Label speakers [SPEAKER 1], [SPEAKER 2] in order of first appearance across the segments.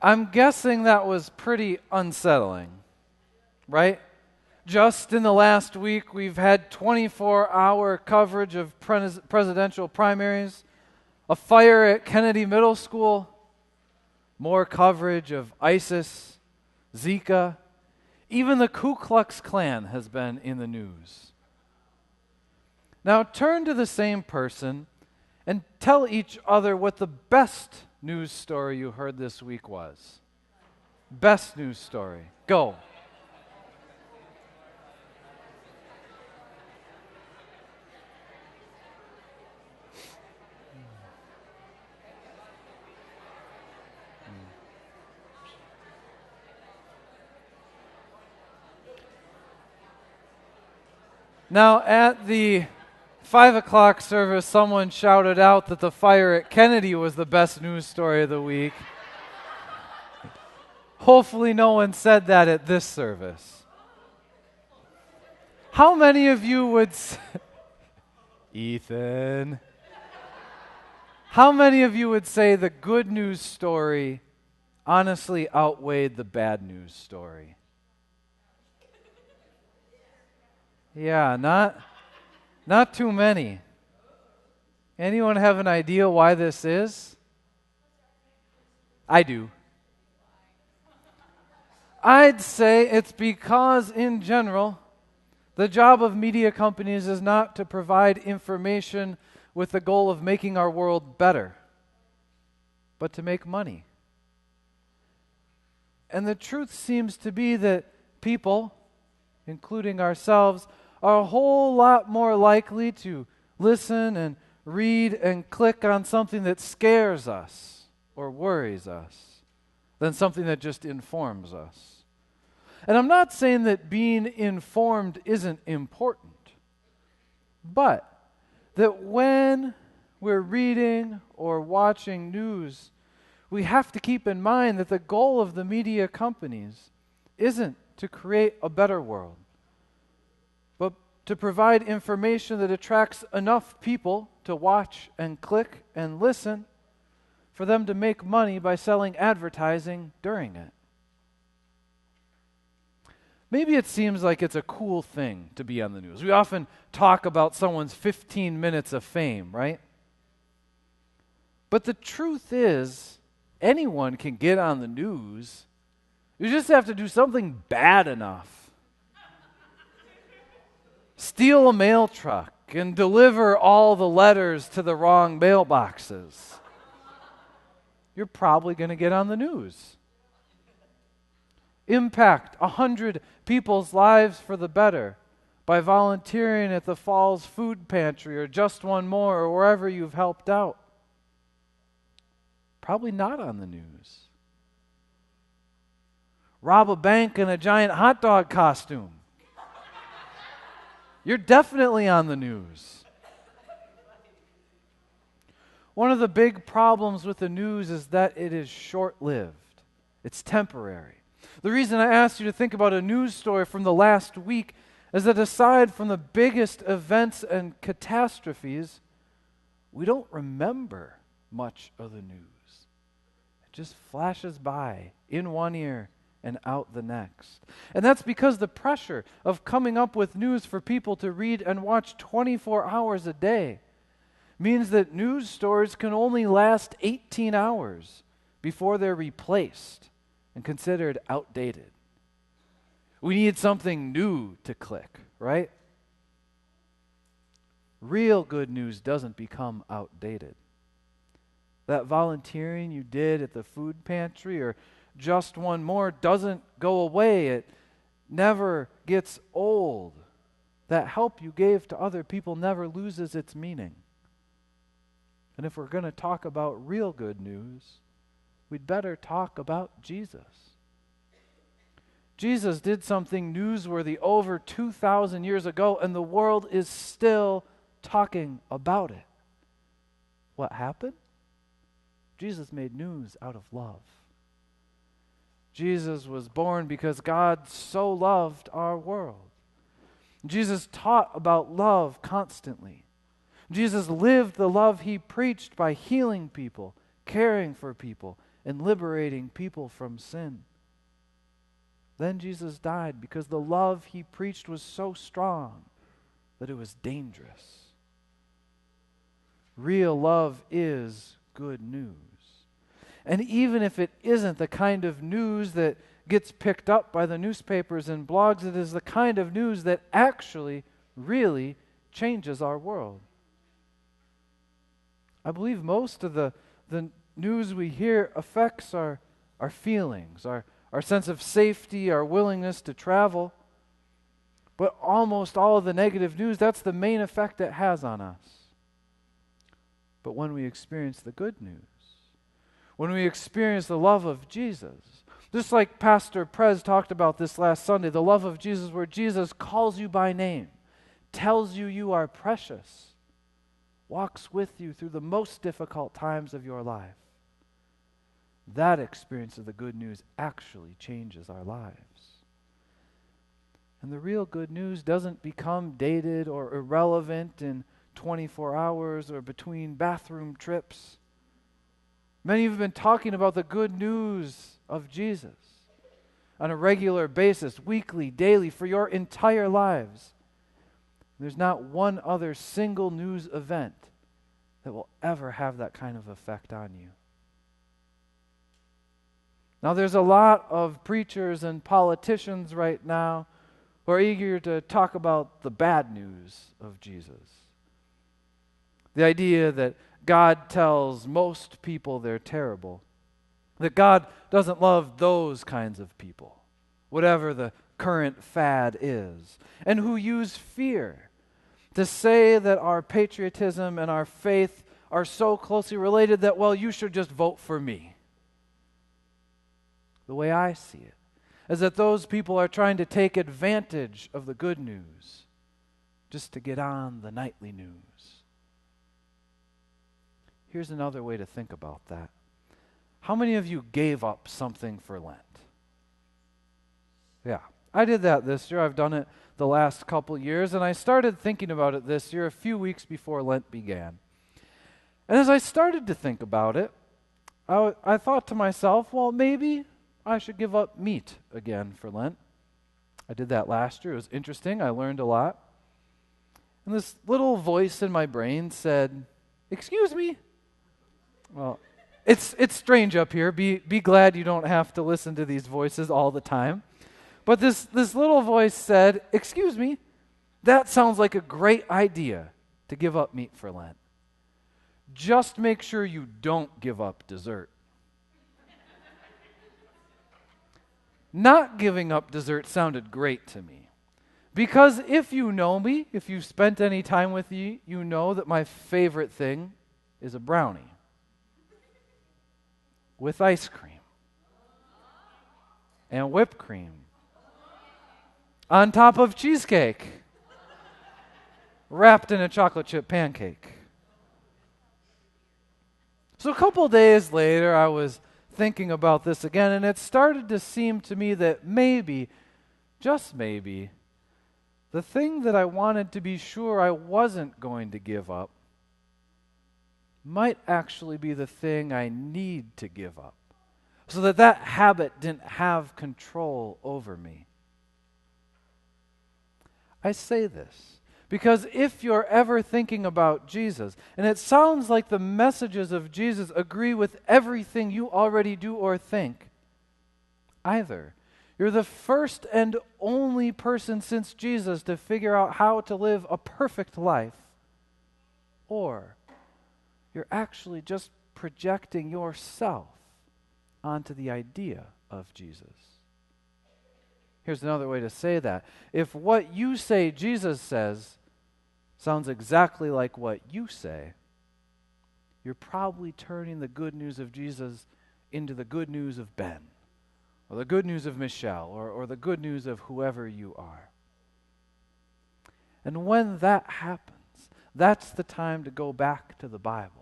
[SPEAKER 1] I'm guessing that was pretty unsettling, right? Just in the last week, we've had 24-hour coverage of presidential primaries, a fire at Kennedy Middle School, more coverage of ISIS, Zika. Even the Ku Klux Klan has been in the news. Now turn to the same person and tell each other what the best news story you heard this week was. Best news story. Go. Now, at the 5 o'clock service, someone shouted out that the fire at Kennedy was the best news story of the week. Hopefully no one said that at this service. How many of you would Ethan. How many of you would say the good news story honestly outweighed the bad news story? Yeah, not too many. Anyone have an idea why this is? I do. I'd say it's because, in general, the job of media companies is not to provide information with the goal of making our world better, but to make money. And the truth seems to be that people, including ourselves, are a whole lot more likely to listen and read and click on something that scares us or worries us than something that just informs us. And I'm not saying that being informed isn't important, but that when we're reading or watching news, we have to keep in mind that the goal of the media companies isn't to create a better world, but to provide information that attracts enough people to watch and click and listen for them to make money by selling advertising during it. Maybe it seems like it's a cool thing to be on the news. We often talk about someone's 15 minutes of fame, right? But the truth is, anyone can get on the news. You just have to do something bad enough. Steal a mail truck and deliver all the letters to the wrong mailboxes. You're probably going to get on the news. Impact 100 people's lives for the better by volunteering at the Falls Food Pantry or Just One More or wherever you've helped out. Probably not on the news. Rob a bank in a giant hot dog costume. You're definitely on the news. One of the big problems with the news is that it is short-lived. It's temporary. The reason I asked you to think about a news story from the last week is that aside from the biggest events and catastrophes, we don't remember much of the news. It just flashes by in one ear and out the next. And that's because the pressure of coming up with news for people to read and watch 24 hours a day means that news stories can only last 18 hours before they're replaced and considered outdated. We need something new to click, right? Real good news doesn't become outdated. That volunteering you did at the food pantry or Just One More doesn't go away. It never gets old. That help you gave to other people never loses its meaning. And if we're going to talk about real good news, we'd better talk about Jesus. Jesus did something newsworthy over 2,000 years ago, and the world is still talking about it. What happened? Jesus made news out of love. Jesus was born because God so loved our world. Jesus taught about love constantly. Jesus lived the love he preached by healing people, caring for people, and liberating people from sin. Then Jesus died because the love he preached was so strong that it was dangerous. Real love is good news. And even if it isn't the kind of news that gets picked up by the newspapers and blogs, it is the kind of news that actually really changes our world. I believe most of the news we hear affects our feelings, our sense of safety, our willingness to travel. But almost all of the negative news, that's the main effect it has on us. But when we experience the good news, when we experience the love of Jesus, just like Pastor Prez talked about this last Sunday, the love of Jesus, where Jesus calls you by name, tells you you are precious, walks with you through the most difficult times of your life. That experience of the good news actually changes our lives. And the real good news doesn't become dated or irrelevant in 24 hours or between bathroom trips. Many of you have been talking about the good news of Jesus on a regular basis, weekly, daily, for your entire lives. There's not one other single news event that will ever have that kind of effect on you. Now, there's a lot of preachers and politicians right now who are eager to talk about the bad news of Jesus. The idea that God tells most people they're terrible, that God doesn't love those kinds of people, whatever the current fad is, and who use fear to say that our patriotism and our faith are so closely related that, well, you should just vote for me. The way I see it is that those people are trying to take advantage of the good news just to get on the nightly news. Here's another way to think about that. How many of you gave up something for Lent? Yeah, I did that this year. I've done it the last couple years, and I started thinking about it this year a few weeks before Lent began. And as I started to think about it, I thought to myself, well, maybe I should give up meat again for Lent. I did that last year. It was interesting. I learned a lot. And this little voice in my brain said, "Excuse me?" Well, it's strange up here. Be glad you don't have to listen to these voices all the time. But this little voice said, "Excuse me, that sounds like a great idea to give up meat for Lent. Just make sure you don't give up dessert." Not giving up dessert sounded great to me. Because if you know me, if you've spent any time with me, you know that my favorite thing is a brownie with ice cream and whipped cream on top of cheesecake wrapped in a chocolate chip pancake. So a couple days later, I was thinking about this again, and it started to seem to me that maybe, just maybe, the thing that I wanted to be sure I wasn't going to give up might actually be the thing I need to give up, so that that habit didn't have control over me. I say this because if you're ever thinking about Jesus, and it sounds like the messages of Jesus agree with everything you already do or think, either you're the first and only person since Jesus to figure out how to live a perfect life, or you're actually just projecting yourself onto the idea of Jesus. Here's another way to say that. If what you say Jesus says sounds exactly like what you say, you're probably turning the good news of Jesus into the good news of Ben, or the good news of Michelle, or the good news of whoever you are. And when that happens, that's the time to go back to the Bible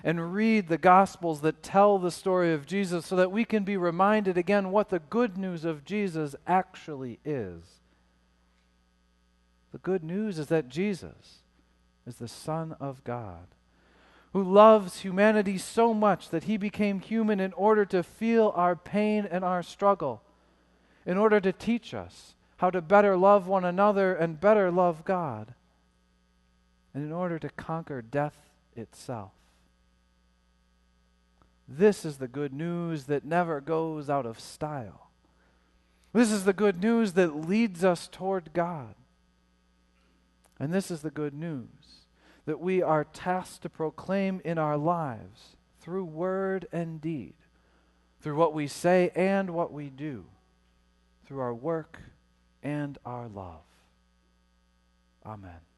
[SPEAKER 1] and read the Gospels that tell the story of Jesus so that we can be reminded again what the good news of Jesus actually is. The good news is that Jesus is the Son of God, who loves humanity so much that he became human in order to feel our pain and our struggle, in order to teach us how to better love one another and better love God, and in order to conquer death itself. This is the good news that never goes out of style. This is the good news that leads us toward God. And this is the good news that we are tasked to proclaim in our lives through word and deed, through what we say and what we do, through our work and our love. Amen.